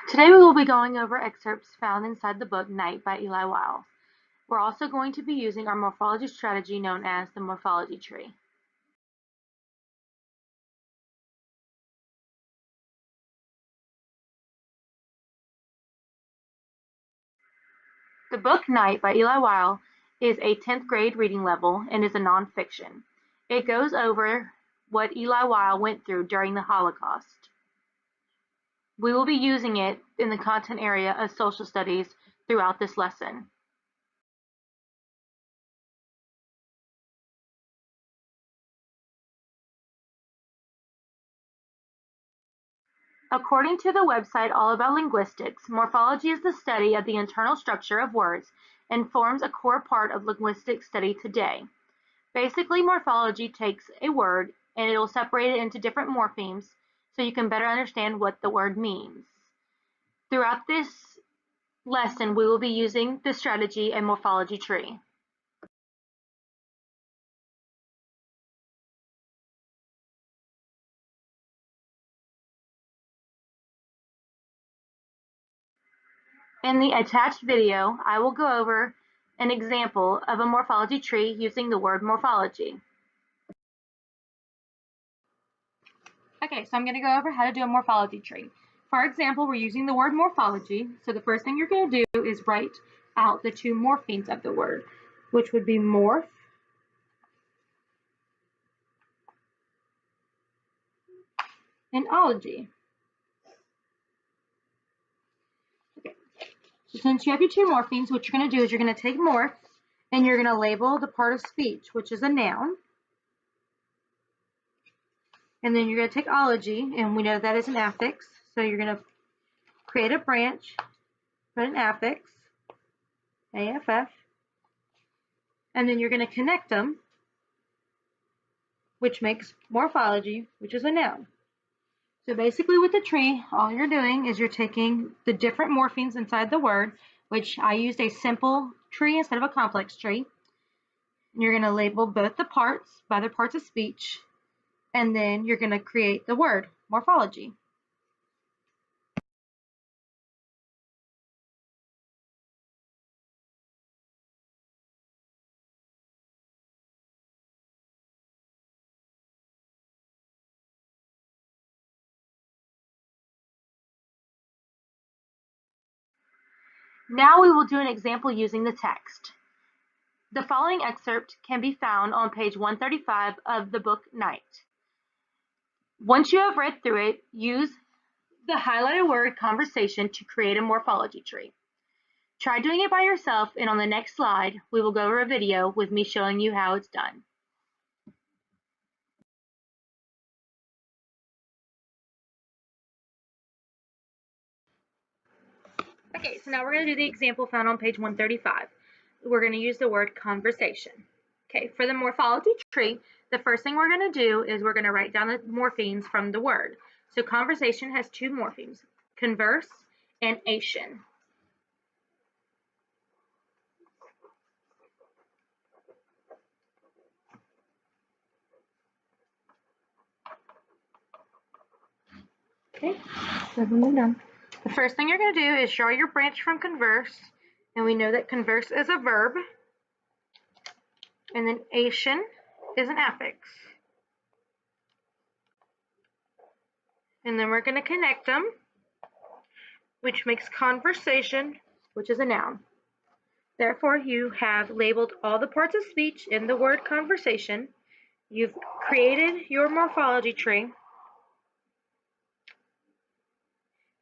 Today we will be going over excerpts found inside the book Night by Eli Wiles. We're also going to be using our morphology strategy known as the morphology tree. The book Night by Eli Wiles is a 10th grade reading level and is a nonfiction. It goes over what Eli Wiles went through during the Holocaust. We will be using it in the content area of social studies throughout this lesson. According to the website All About Linguistics, morphology is the study of the internal structure of words and forms a core part of linguistic study today. Basically, morphology takes a word and it will separate it into different morphemes so you can better understand what the word means. Throughout this lesson, we will be using the strategy and morphology tree. In the attached video, I will go over an example of a morphology tree using the word morphology. Okay, so I'm going to go over how to do a morphology tree. For example, we're using the word morphology. So the first thing you're going to do is write out the two morphemes of the word, which would be morph and ology. Okay, so since you have your two morphemes, what you're going to do is you're going to take morph and you're going to label the part of speech, which is a noun. And then you're going to take ology, and we know that is an affix. So you're going to create a branch, put an affix, AFF, and then you're going to connect them, which makes morphology, which is a noun. So basically with the tree, all you're doing is you're taking the different morphemes inside the word, which I used a simple tree instead of a complex tree. And you're going to label both the parts by their parts of speech, and then you're going to create the word, morphology. Now we will do an example using the text. The following excerpt can be found on page 135 of the book Night. Once you have read through it, use the highlighted word conversation to create a morphology tree. Try doing it by yourself, and on the next slide, we will go over a video with me showing you how it's done. Okay, so now we're going to do the example found on page 135. We're going to use the word conversation. Okay, for the morphology tree, the first thing we're going to do is we're going to write down the morphemes from the word. So conversation has two morphemes, converse and ation. Okay, so we're done. The first thing you're going to do is draw your branch from converse, and we know that converse is a verb, and then ation is an affix. And then we're going to connect them, which makes conversation, which is a noun. Therefore, you have labeled all the parts of speech in the word conversation. You've created your morphology tree,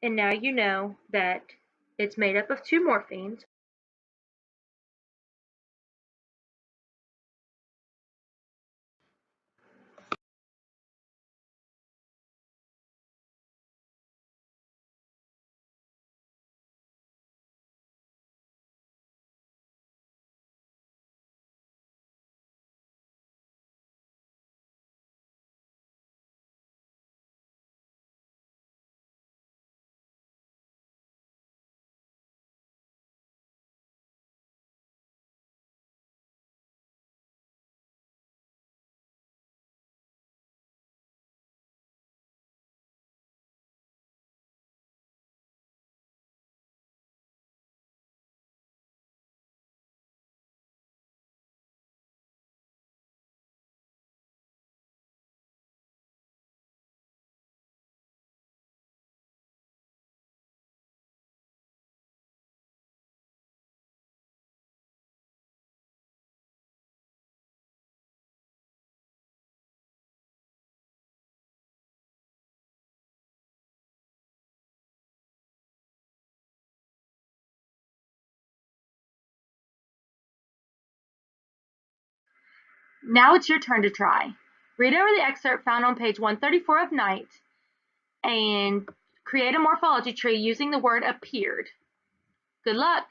and now you know that it's made up of two morphemes. Now it's your turn to try. Read over the excerpt found on page 134 of Night and create a morphology tree using the word appeared. Good luck!